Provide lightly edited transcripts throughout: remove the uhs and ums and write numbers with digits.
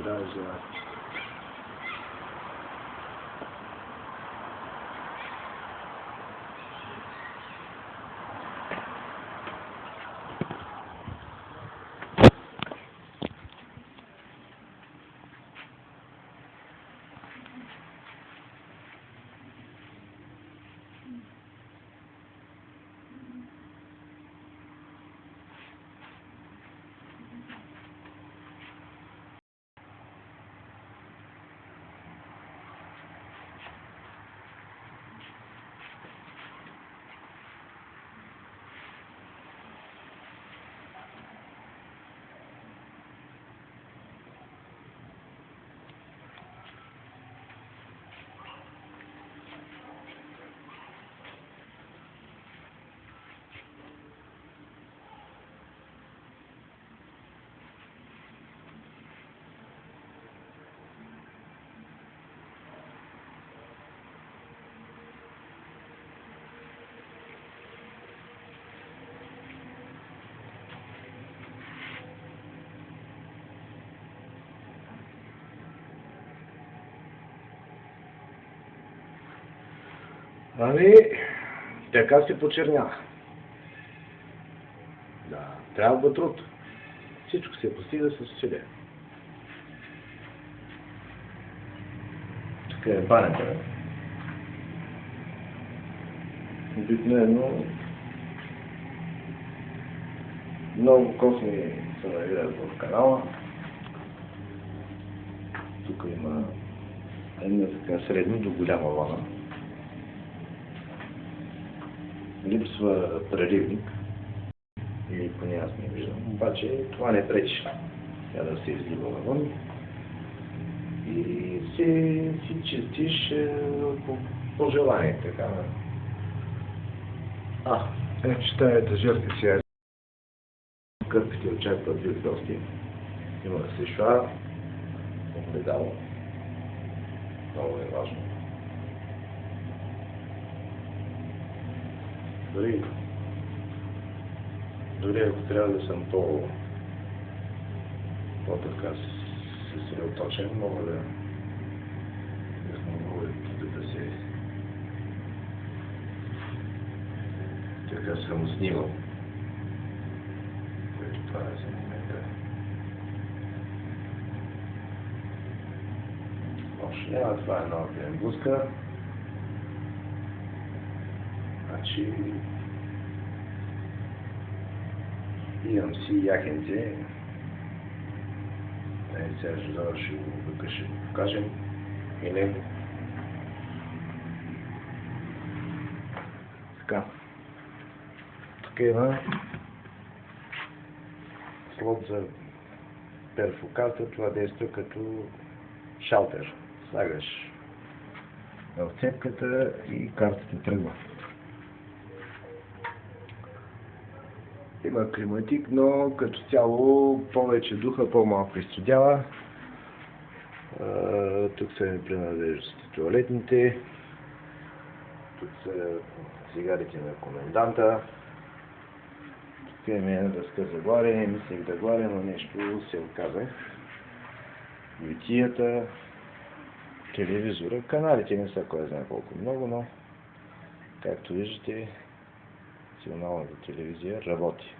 изгражда. Ами, така се почерня. Да, трябва труд. Всичко се постига с усилие. Така е банята. Обикновено много косми се навират в канала. Тук има една така средно до голяма вълна. Липсва преливник, или поне аз не виждам, обаче това не пречи тя да се излива навън и си чистиш по желание, така. Значи тая етажерка сега кърпите очакват вид гости. Има сешуар, огледало. Много е важно. Дори ако трябва да съм по-така съсредоточен, мога да се така съм снимал. Което това е за момента. Още няма, това е нова пенбуска. Значи имам си яхенце. Сега ще го покажем и него. Така. Тук има слот за перфокарта. Това действа като шалтер. Слагаш в цепката и картата тръгва. Има климатик, но като цяло повече духа, по-малко изстудява. Тук са принадлежности туалетните. Тук са цигарите на коменданта. Тук има дъска за горене, мислех да горе, но нещо се отказах. Витията, телевизора, каналите не са кой знае колко много, но както виждате, националната телевизия работи.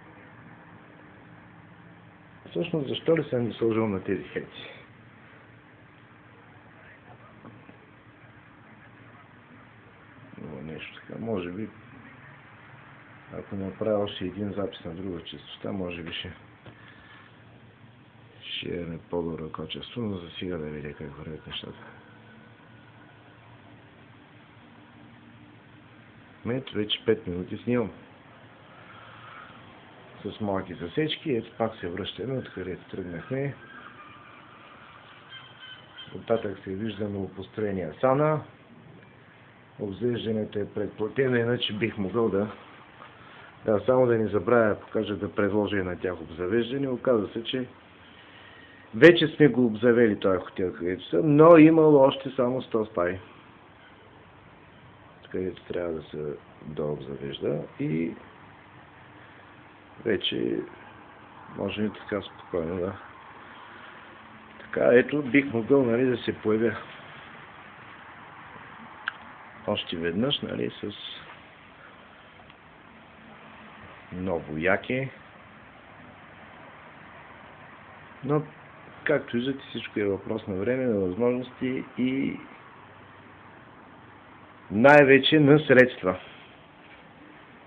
Всъщност, защо ли съм ги сложил на тези хеци? Много нещо така. Може би, ако направя още един запис на друга честота, може би ще е по-добро качество, но за сега да видя как вървят нещата. Ето вече 5 минути снимам. С малки засечки. Ето пак се връщаме, откъдето тръгнахме. Оттатък се вижда новопостроения сана. Обзавеждането е предплатено, иначе бих могъл само да не забравя, покажа да предложа и на тях обзавеждане. Оказва се, че вече сме го обзавели този хотел, където са, но имало още само 100 стаи, където трябва да се дообзавежда и вече може и така спокойно Така, ето, бих могъл, нали, да се появя още веднъж, нали, с ново яке. Но, както виждате, всичко е въпрос на време, на възможности и най-вече на средства.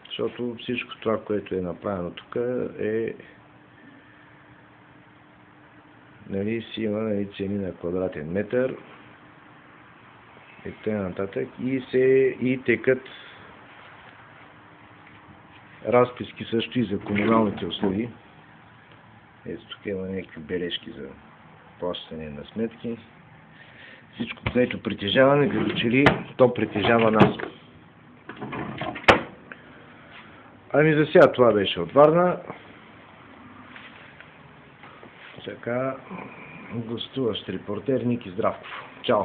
Защото всичко това, което е направено тук е, нали, си има, нали, цени на квадратен метър и т.н. И текат разписки също и за комуналните услуги. Ето тук има някакви бележки за плащане на сметки. Всичко, което притежаваме, като че ли то притежава нас. Ами за сега това беше от Варна. Така, гостуващ репортер Ники Здравков. Чао!